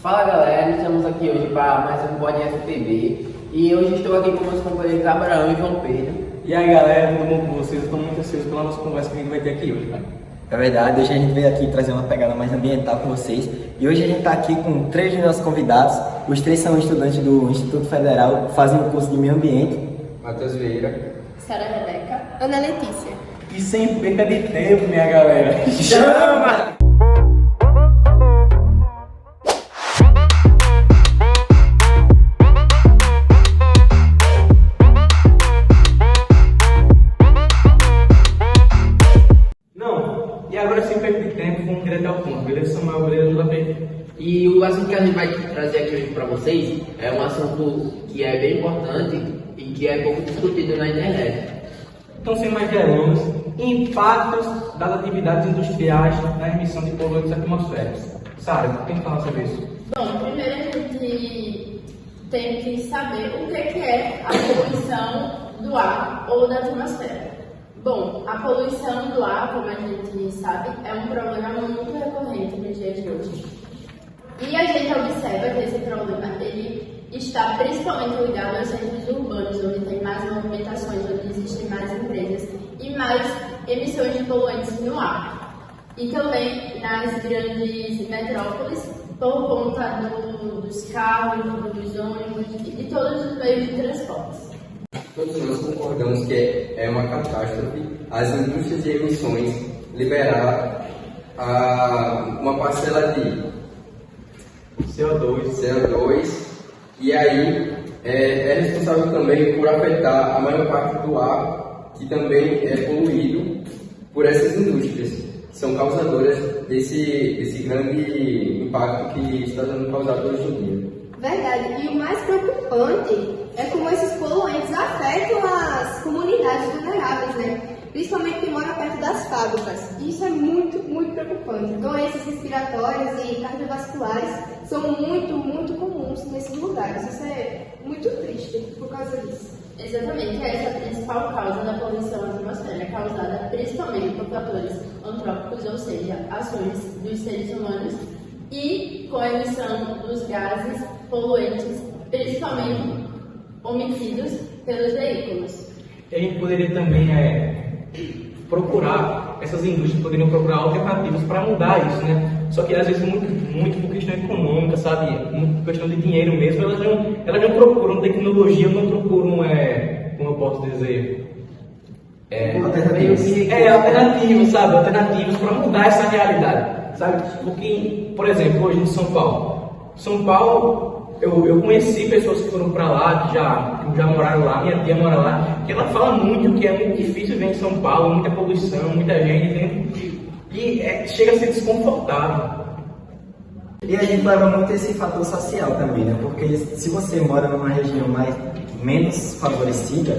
Fala galera, estamos aqui hoje para mais um Pod FPB e hoje estou aqui com meus companheiros Abraão e João Pedro. E aí galera, tudo bom com vocês? Eu estou muito ansioso pela nossa conversa que a gente vai ter aqui hoje, né? É verdade, hoje a gente veio aqui trazer uma pegada mais ambiental com vocês e hoje a gente está aqui com 3 dos nossos convidados. Os 3 são estudantes do Instituto Federal, fazem o curso de Meio Ambiente. Matheus Vieira, Sara Rebeca, Ana Letícia. E sem perca de tempo, minha galera, Chama! Não, e agora sem perca de tempo, vamos direto ao ponto, beleza Samuel, beleza JP? E o assunto que a gente vai trazer aqui hoje para vocês é um assunto que é bem importante e que é pouco discutido na internet. Então, sem mais delongas, impactos das atividades industriais na emissão de poluentes atmosféricos. Sara, tem que falar sobre isso? Bom, primeiro a gente tem que saber o que é a poluição do ar ou da atmosfera. Bom, a poluição do ar, como a gente sabe, é um problema muito recorrente no dia de hoje. E a gente observa que esse problema ele está principalmente ligado aos centros urbanos, onde tem mais movimentações, onde existem mais empresas e mais emissões de poluentes no ar. E também nas grandes metrópoles, por conta dos carros, dos ônibus e de todos os meios de transporte. todos nós concordamos que é uma catástrofe as indústrias de emissões liberar uma parcela de CO2 e aí é responsável também por afetar a maior parte do ar que também é poluído por essas indústrias, que são causadoras desse grande impacto que está sendo causado hoje em dia. Verdade. E o mais preocupante é como esses poluentes afetam as comunidades vulneráveis, né? Principalmente quem mora perto das fábricas. Isso é muito, muito preocupante. Doenças respiratórias e cardiovasculares são muito, muito comuns nesses lugares. Isso é muito triste por causa disso. Exatamente, essa é a principal causa da poluição atmosférica, causada principalmente por fatores antrópicos, ou seja, ações dos seres humanos, e com a emissão dos gases poluentes, principalmente omitidos pelos veículos. E a gente poderia também essas indústrias poderiam procurar alternativas para mudar isso, né? Só que às vezes muito por questão econômica, sabe? Muito por questão de dinheiro mesmo, elas não procuram tecnologia, não procuram, como eu posso dizer, alternativas, sabe? Alternativas para mudar essa realidade, sabe? Porque, por exemplo, hoje em São Paulo, eu conheci pessoas que foram para lá, que já moraram lá, minha tia mora lá, que ela fala muito que é muito difícil viver em São Paulo, muita poluição, muita gente dentro, e chega a ser desconfortável. E a gente leva muito esse fator social também, né? Porque se você mora numa região menos favorecida,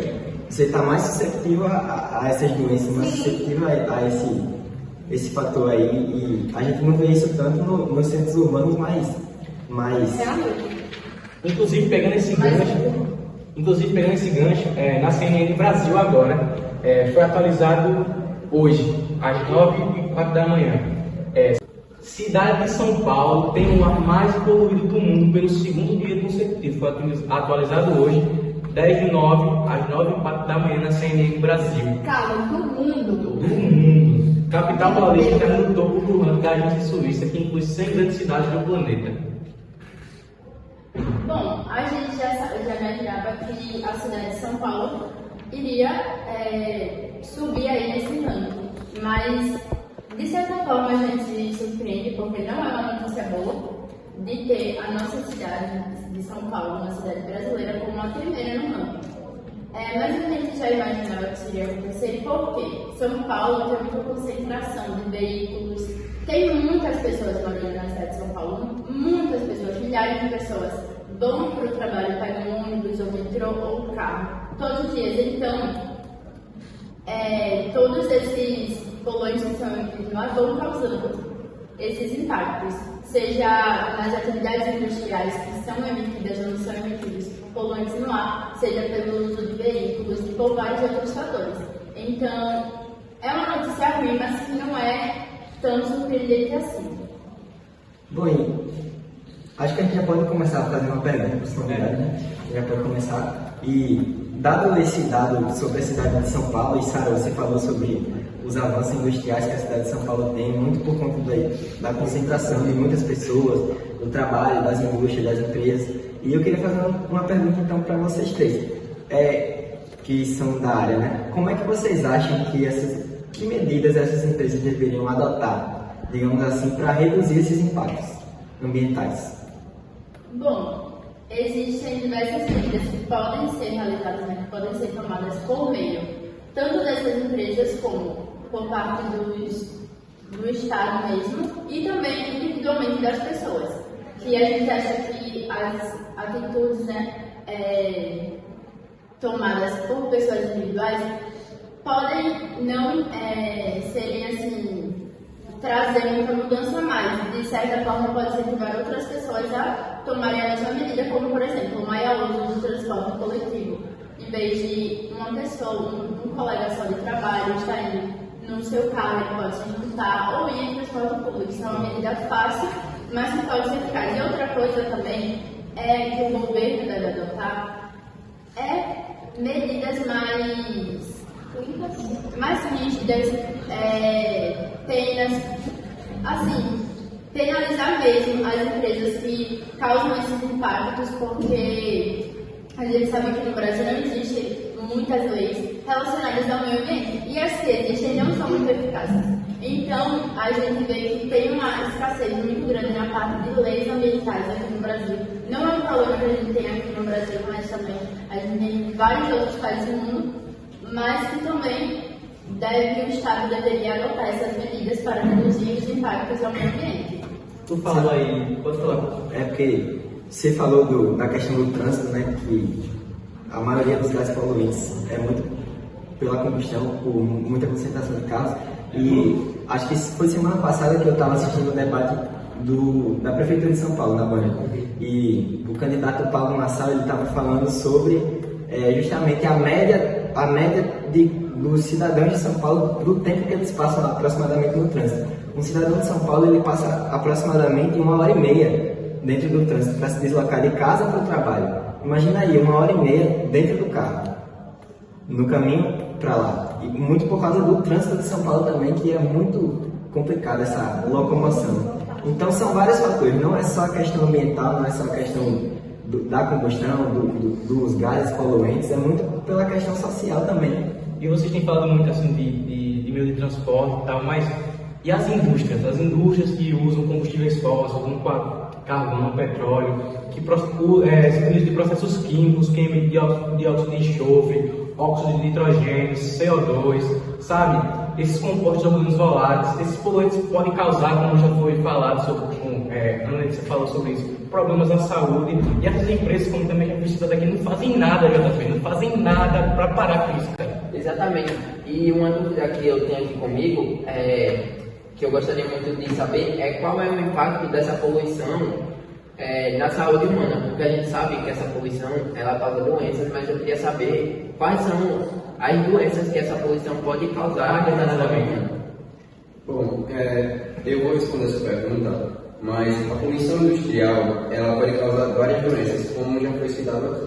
você está mais suscetível a essas doenças, mais suscetível a esse fator aí. E a gente não vê isso tanto nos centros urbanos, mas... Realmente. Inclusive pegando esse gancho, na CNN Brasil agora, foi atualizado hoje, às 9h04 da manhã. Cidade de São Paulo tem o ar mais poluído do mundo pelo segundo dia consecutivo. Foi atualizado hoje, 10/9, às 9h04 da manhã na CNN Brasil. Calma, do mundo. Do mundo. Capital paulista está no topo do ranking da agência suíça, que inclui 100 grandes cidades do planeta. Bom, a gente já imaginava que a cidade de São Paulo iria subir aí nesse ranking, mas de certa forma a gente se surpreende porque não é uma notícia boa de ter a nossa cidade de São Paulo, uma cidade brasileira, como a primeira no ranking. Mas a gente já imaginava que isso iria acontecer porque São Paulo tem muita concentração de veículos, tem muitas pessoas morando na cidade de São Paulo, muitas pessoas, milhares de pessoas vão para o trabalho, pegam um ônibus ou metrô ou carro todos os dias. Então, todos esses poluentes que são emitidos no ar vão causando esses impactos, seja nas atividades industriais que são emitidas ou não são emitidos poluentes no ar, seja pelo uso de veículos e por vários outros fatores. Então, é uma notícia ruim, mas que não é tão surpreendente assim. Bom, Acho que a gente já pode começar a fazer uma pergunta para os convidados, né? Já pode começar. E, dado esse dado sobre a cidade de São Paulo, e Sara, você falou sobre os avanços industriais que a cidade de São Paulo tem, muito por conta da concentração de muitas pessoas, do trabalho, das indústrias, das empresas. E eu queria fazer uma pergunta, então, para vocês três, que são da área, né? Como é que vocês acham que medidas essas empresas deveriam adotar, digamos assim, para reduzir esses impactos ambientais? Bom, existem diversas medidas que podem ser realizadas, né, que podem ser tomadas por meio tanto dessas empresas como por parte do Estado mesmo e também individualmente das pessoas. Que a gente acha que as atitudes, né, tomadas por pessoas individuais podem não serem assim, trazer muita mudança a mais. De certa forma, pode incentivar outras pessoas a tomarem a mesma medida, como, por exemplo, o maior uso do transporte coletivo. Em vez de uma pessoa, um colega só de trabalho, estar indo no seu carro, ele pode se juntar ou ir em transporte público. Isso é uma medida fácil, mas que pode ser eficaz. E outra coisa também que o governo deve adotar medidas mais rígidas, penas, assim, penalizar mesmo as empresas que causam esses impactos, porque a gente sabe que no Brasil não existe muitas leis relacionadas ao meio ambiente e as que existem não são muito eficazes. Então, a gente vê que tem uma escassez muito grande na parte de leis ambientais aqui no Brasil. Não é um problema que a gente tem aqui no Brasil, mas também a gente tem em vários outros países do mundo, mas que também o Estado deveria adotar essas medidas para reduzir os impactos ao meio ambiente. Tu falou aí, pode falar? É porque você falou da questão do trânsito, né? Que a maioria dos gases poluentes é muito pela combustão, por muita concentração de carros. E acho que foi semana passada que eu estava assistindo o debate da Prefeitura de São Paulo, na Band. E o candidato Paulo Nassau, ele estava falando sobre justamente a média dos cidadãos de São Paulo, do tempo que eles passam aproximadamente no trânsito. Um cidadão de São Paulo, ele passa aproximadamente 1h30 dentro do trânsito para se deslocar de casa para o trabalho. Imagina aí, 1h30 dentro do carro, no caminho para lá. E muito por causa do trânsito de São Paulo também, que é muito complicado essa locomoção. Então são vários fatores, não é só a questão ambiental, não é só a questão da combustão, dos gases poluentes, é muito pela questão social também. E vocês têm falado muito assim de meio de transporte e tal, mas e as indústrias? As indústrias que usam combustíveis fósseis, como carvão, petróleo, que se utilizam de processos químicos, que emitem dióxido de enxofre, óxido de nitrogênio, CO2, sabe? Esses compostos orgânicos voláteis, esses poluentes podem causar, como já foi falado você falou sobre isso, problemas na saúde. E essas empresas, como também já foi citado aqui, não fazem nada, JF, não fazem nada para parar com isso, cara. Exatamente. E uma dúvida que eu tenho aqui comigo, que eu gostaria muito de saber, é qual é o impacto dessa poluição na saúde humana, porque a gente sabe que essa poluição ela causa doenças, mas eu queria saber quais são as doenças que essa poluição pode causar na saúde humana. Bom, eu vou responder essa pergunta, mas a poluição industrial ela pode causar várias doenças, como já foi citado aqui.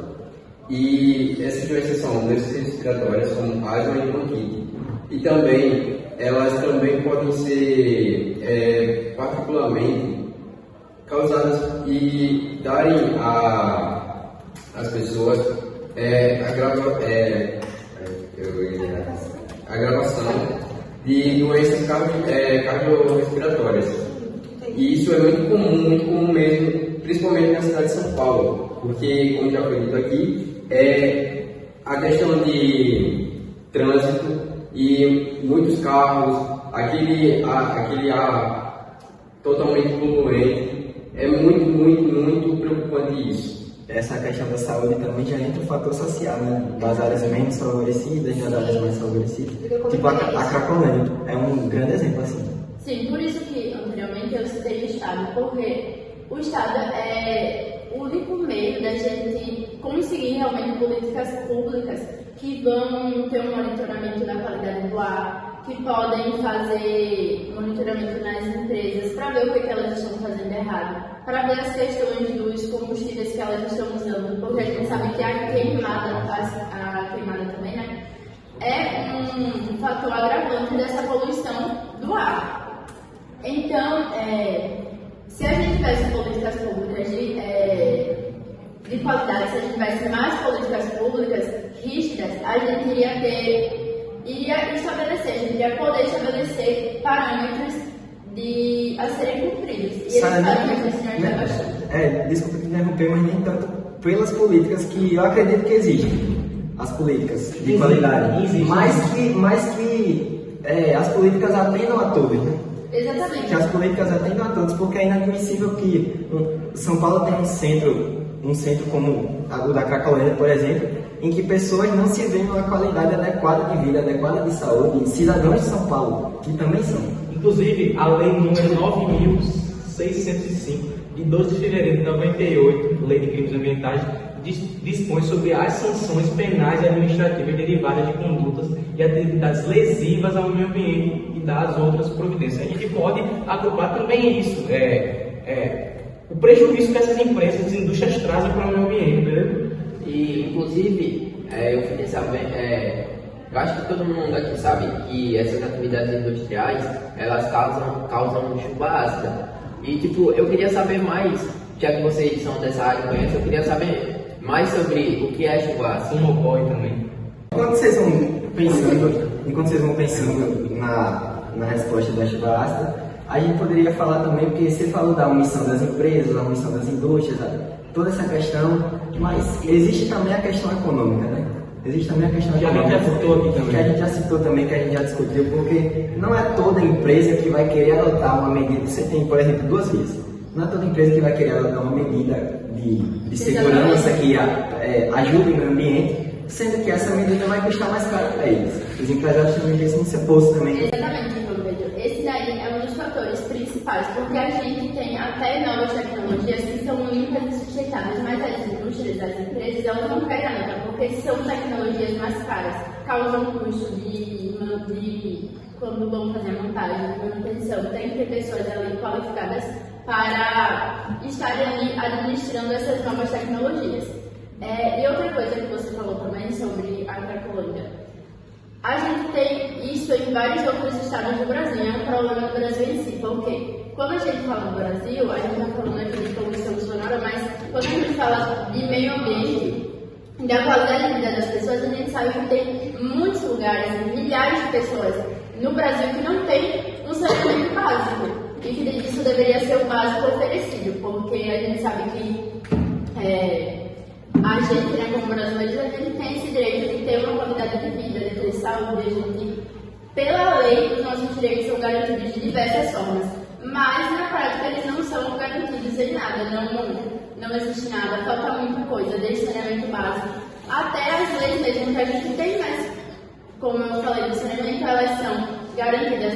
E essas doenças são doenças respiratórias, como asma e bronquite. E também, elas também podem ser particularmente causadas e darem às pessoas agravação de doenças cardiorrespiratórias. E isso é muito comum mesmo, principalmente na cidade de São Paulo, porque, como já foi dito aqui, a questão de trânsito e muitos carros, aquele ar totalmente poluente. É muito, muito, muito preocupante isso. Essa questão da saúde também já entra o fator social, né? Das áreas menos favorecidas, das áreas mais favorecidas. Tipo a Cracolândia é um grande exemplo assim. Sim, por isso que anteriormente eu citei o Estado, porque o Estado é o único meio da gente conseguir realmente políticas públicas que vão ter um monitoramento da qualidade do ar, que podem fazer monitoramento nas empresas para ver o que elas estão fazendo errado, para ver as questões dos combustíveis que elas estão usando, porque a gente sabe que a queimada também, né, é um fator agravante dessa poluição do ar. Então, se a gente tivesse políticas públicas de qualidade, se a gente tivesse mais políticas públicas rígidas, a gente iria estabelecer, a gente iria poder estabelecer parâmetros a serem cumpridos. E esses parâmetros seriam bastante. Desculpa te interromper, mas nem tanto pelas políticas que eu acredito que existem, as políticas de qualidade, mas que as políticas atendam a todos, né? Exatamente. Que as políticas atendam a todos, porque é inadmissível que São Paulo tenha um centro como o da Cracolândia, por exemplo, em que pessoas não se veem uma qualidade adequada de vida, adequada de saúde, cidadãos de São Paulo, que também são. Inclusive, a lei número 9.605, de 12 de fevereiro de 98, Lei de Crimes Ambientais, dispõe sobre as sanções penais e administrativas derivadas de condutas e atividades lesivas ao meio ambiente e das outras providências. A gente pode agrupar também isso, o prejuízo que essas empresas, essas indústrias trazem para o meio ambiente, entendeu? E, inclusive, eu fiquei sabendo, eu acho que todo mundo aqui sabe que essas atividades industriais, elas causam chuva ácida. E, tipo, eu queria saber mais, já que vocês são dessa área e conhecem, eu queria saber mais sobre o que é chuva ácida. Um ocorre também. Enquanto vocês vão pensando na resposta da chuva ácida, a gente poderia falar também, porque você falou da omissão das empresas, da omissão das indústrias, toda essa questão, mas existe também a questão econômica, né? Existe também a questão econômica. Que a gente já citou aqui também. Que a gente já citou também, que a gente já discutiu, porque não é toda empresa que vai querer adotar uma medida. Você tem, por exemplo, duas vias. Não é toda empresa que vai querer adotar uma medida de segurança que ajude o meio ambiente, sendo que essa medida vai custar mais caro para eles. Os empresários também precisam ser postos também. Exatamente, João Pedro. Esse daí é um dos fatores principais, porque a gente tem até novas tecnologias que são limpas e sustentáveis, mas as indústrias, as empresas, elas não querem adotar, porque são tecnologias mais caras, causam custo de quando vão fazer a montagem, de manutenção. Tem que ter pessoas ali qualificadas para estarem ali administrando essas novas tecnologias. E outra coisa que você falou também sobre a Cracolândia. A gente tem isso em vários outros estados do Brasil, é um problema do Brasil em si, porque quando a gente fala do Brasil, a gente está falando aqui de poluição sonora, mas quando a gente fala de meio ambiente e da qualidade de vida das pessoas, a gente sabe que tem muitos lugares, milhares de pessoas no Brasil que não tem um saneamento básico e que isso deveria ser o básico oferecido, porque a gente sabe que a gente, né, como brasileiros, a gente tem esse direito de ter uma qualidade de vida, de ter saúde, a gente, pela lei, os nossos direitos são garantidos de diversas formas, mas na prática eles não são garantidos em nada, não existe nada, falta muita coisa, desde saneamento básico até as leis mesmo que a gente tem, mas como eu falei do saneamento, elas são garantidas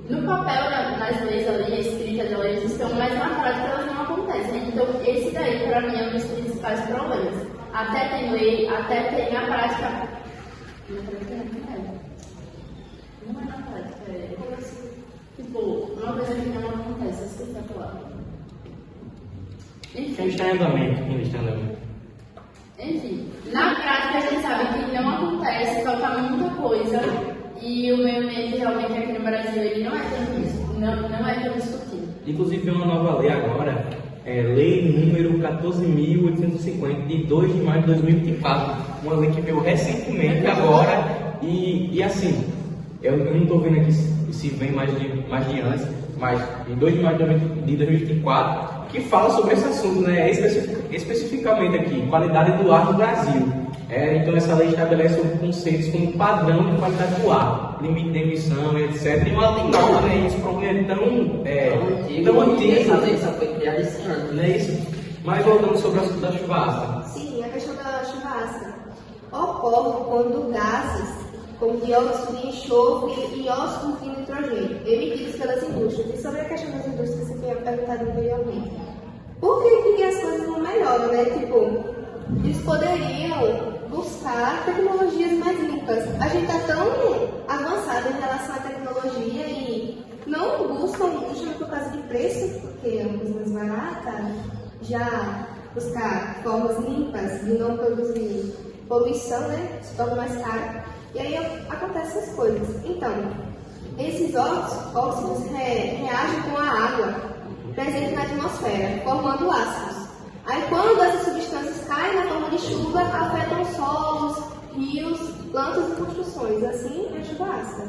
no papel, nas leis ali, escritas, elas estão, mas na prática elas não acontecem. Então, esse daí, para mim, é um dos principais problemas. Até tem lei, até tem na prática. Não é na prática, tipo, uma coisa que não acontece, esqueci a palavra. Quem está em andamento. Enfim, na prática a gente sabe que não acontece, falta muita coisa. E o meio ambiente realmente aqui no Brasil ele não é tão discutido. Inclusive uma nova lei agora, lei número 14.850 de 2 de maio de 2024, uma lei que veio recentemente agora e assim, eu não estou vendo aqui se vem mais de antes, mas em 2 de maio de 2024, que fala sobre esse assunto, né? Especificamente aqui, qualidade do ar no Brasil. Então essa lei estabelece conceitos como padrão de qualidade do ar, limite de emissão, etc. E uma lei nova, né? Esse problema é tão antigo. Essa lei só foi criada esse ano. Não é isso? Mas voltando sobre o assunto da chuva ácida. Sim, a questão da chuva ácida ocorre quando gases como dióxido de enxofre e óxido de nitrogênio emitidos pelas indústrias. E sobre a questão das indústrias, você tinha perguntado anteriormente. Por que as coisas não melhoram, né? Tipo, eles poderiam buscar tecnologias mais limpas limpas, a gente está tão avançado em relação à tecnologia e não buscam, justamente por causa de preço, porque é uma coisa mais barata, já buscar formas limpas de não produzir poluição, né? Se torna mais caro. E aí acontecem essas coisas. Então, esses óxidos reagem com a água presente na atmosfera, formando ácidos. Aí, quando essas substâncias caem na forma de chuva, afetam solos, rios, plantas e construções. Assim, é chuva ácida.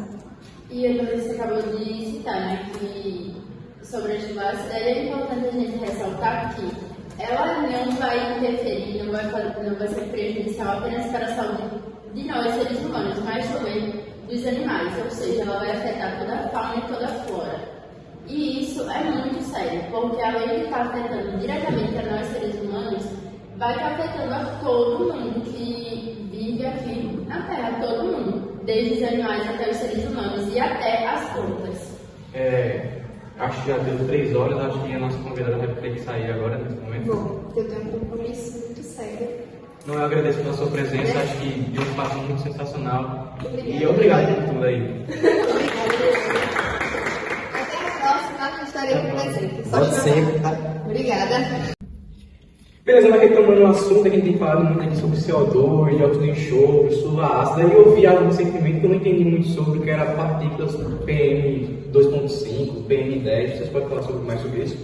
E a você acabou de citar, né, que sobre a chuva ácida, é importante a gente ressaltar que ela não vai interferir, não vai ser prejudicial apenas para a saúde de nós, seres humanos, mas também dos animais, ou seja, ela vai afetar toda a fauna e toda a flora. E isso é muito sério, porque além de estar afetando diretamente a nós, seres humanos, vai estar afetando a todo mundo que vive aqui na Terra, todo mundo, desde os animais até os seres humanos e até as plantas. Acho que já deu 3 horas, acho que a nossa convidada vai ter que sair agora nesse momento. Bom, eu tenho um compromisso muito sério. Não, eu agradeço pela sua presença, acho que deu um espaço muito sensacional. Obrigada. E obrigado por tudo aí. Até a próxima, estarei presente. Só Pode chamar. ser, tá? Obrigada. Beleza, mas retomando o assunto, a gente tem falado muito aqui sobre CO2, dióxido de enxofre, chuva ácida, e eu vi algo recentemente que eu não entendi muito sobre, que era partículas PM2.5, PM10, vocês podem falar mais sobre isso?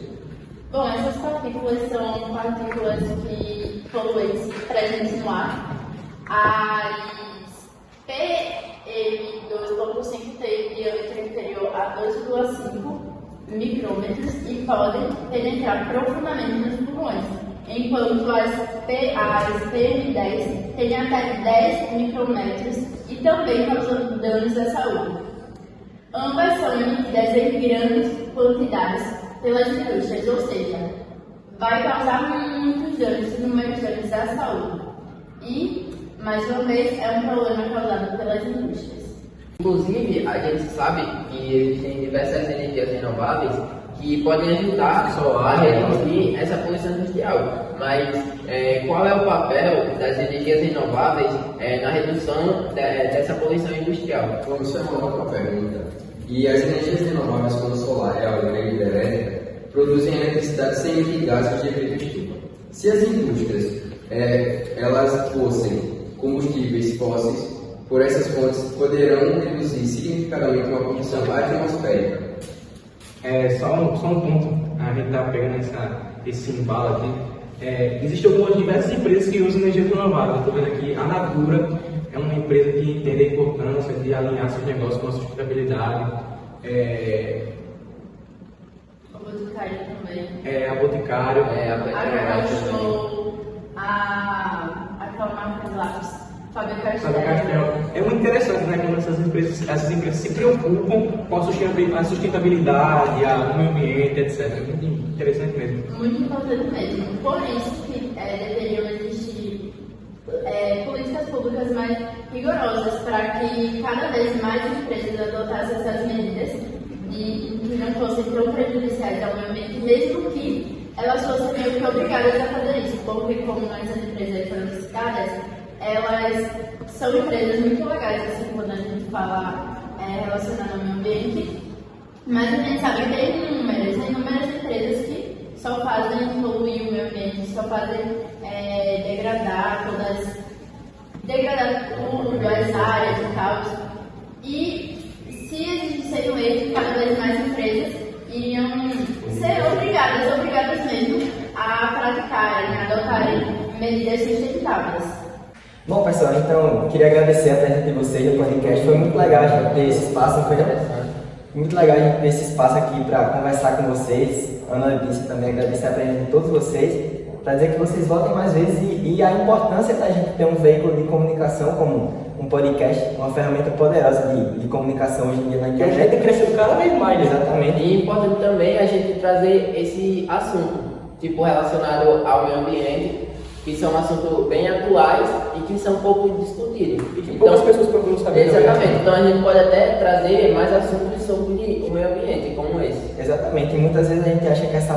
Bom, essas partículas são partículas que poluentes presentes no ar. As PM2.5 têm diâmetro inferior a 2,5 micrômetros e podem penetrar profundamente nos pulmões, enquanto as PM10 têm até 10 micrômetros e também causam danos à saúde. Ambas são emitidas em grandes quantidades pelas indústrias, ou seja, vai causar muitos danos, inúmeros danos à saúde. E, mais uma vez, é um problema causado pelas indústrias. Inclusive, a gente sabe que existem diversas energias renováveis que podem ajudar a reduzir essa poluição industrial. Mas qual é o papel das energias renováveis na redução dessa poluição industrial? Vamos chamar uma outra pergunta. E as energias renováveis, como a solar, eólica e hidrelétrica, produzem eletricidade sem emitir gases de efeito estufa. Se as indústrias elas fossem combustíveis fósseis, por essas fontes poderão reduzir significativamente uma poluição atmosférica. Só um ponto, a gente está pegando esse embalo aqui. Existem diversas empresas que usam energia renovável. Estou vendo aqui, a Natura é uma empresa que entende a importância de alinhar seus negócios com a sustentabilidade. O Boticário também. A Boticário. A Cacau Show, aquela marca de lápis, Fábio Castell. É muito interessante, né, quando essas empresas se preocupam com a sustentabilidade, o meio ambiente, etc. É muito interessante mesmo. Muito importante mesmo. Por isso que deveriam existir políticas públicas mais rigorosas para que cada vez mais empresas adotassem essas medidas e que não fossem tão prejudiciais ao meio ambiente, mesmo que elas fossem meio que obrigadas a fazer isso, porque como essas empresas foram citadas, elas são empresas muito legais, assim, quando a gente fala relacionado ao meio ambiente, mas a gente sabe que tem inúmeras empresas que só fazem poluir o meio ambiente, só fazem degradar tudo, as áreas e tal. E se existissem leis, cada vez mais empresas iriam ser obrigadas mesmo a praticarem, a adotarem medidas sustentáveis. Bom, pessoal, então, queria agradecer a presença de vocês no podcast. Foi muito legal a gente ter esse espaço, muito legal a gente ter esse espaço aqui para conversar com vocês. Ana Letícia também agradecer a presença de todos vocês, para dizer que vocês voltem mais vezes e a importância da gente ter um veículo de comunicação como um podcast, uma ferramenta poderosa de comunicação hoje em dia na internet e crescendo cada vez mais, exatamente. E é importante também a gente trazer esse assunto, tipo relacionado ao meio ambiente, que são assuntos bem atuais e que são pouco discutidos. E que poucas pessoas procuram saber. Exatamente. Então a gente pode até trazer mais assuntos sobre o meio ambiente, como esse. Exatamente, e muitas vezes a gente acha que essa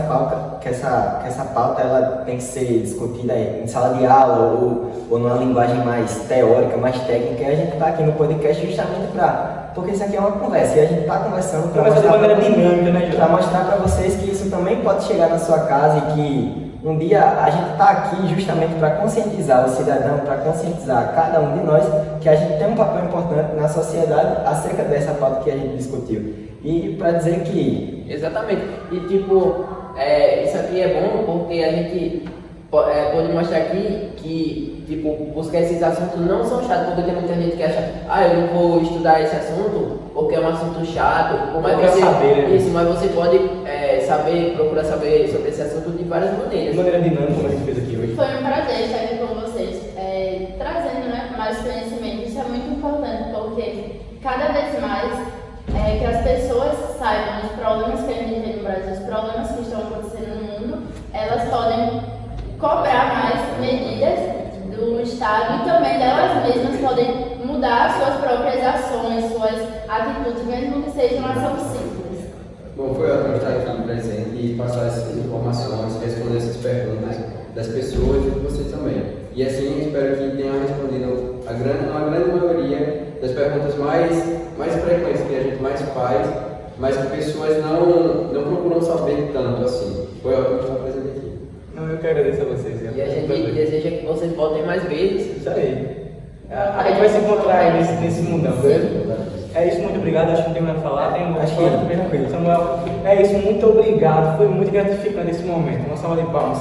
pauta ela tem que ser discutida em sala de aula ou numa linguagem mais teórica, mais técnica, e a gente está aqui no podcast justamente porque isso aqui é uma conversa, e a gente está conversando para Conversa de maneira dinâmica, né, para mostrar para vocês que isso também pode chegar na sua casa e que um dia a gente está aqui justamente para conscientizar o cidadão, para conscientizar cada um de nós que a gente tem um papel importante na sociedade acerca dessa pauta que a gente discutiu. E para dizer que... Exatamente. E tipo, isso aqui é bom porque a gente pode mostrar aqui que tipo, buscar esses assuntos não são chatos, porque tem muita gente que acha, eu não vou estudar esse assunto porque é um assunto chato, mas você pode procurar saber sobre esse assunto de várias maneiras. De maneira dinâmica, como a gente fez aqui hoje. Foi um prazer estar aqui com vocês, trazendo, né, mais conhecimento. Isso é muito importante, porque cada vez mais que as pessoas saibam os problemas que a gente tem no Brasil, os problemas que estão acontecendo no mundo, elas podem cobrar mais medidas do Estado e também delas mesmas podem mudar suas próprias ações, suas atitudes, mesmo que seja uma ação simples. Bom, foi ótimo estar aqui presente e passar essas informações, responder essas perguntas das pessoas e de vocês também. E assim, espero que tenha respondido uma grande maioria das perguntas mais frequentes que a gente mais faz, mas que pessoas não procuram saber tanto assim. Foi ótimo estar presente aqui. Eu que agradeço a vocês. E a gente deseja que vocês voltem mais vezes. Isso aí. A gente vai se encontrar aí nesse mundão, beleza? É isso, muito obrigado. Acho que não tem mais a falar. Acho que Samuel, é isso, muito obrigado. Foi muito gratificante esse momento. Uma salva de palmas.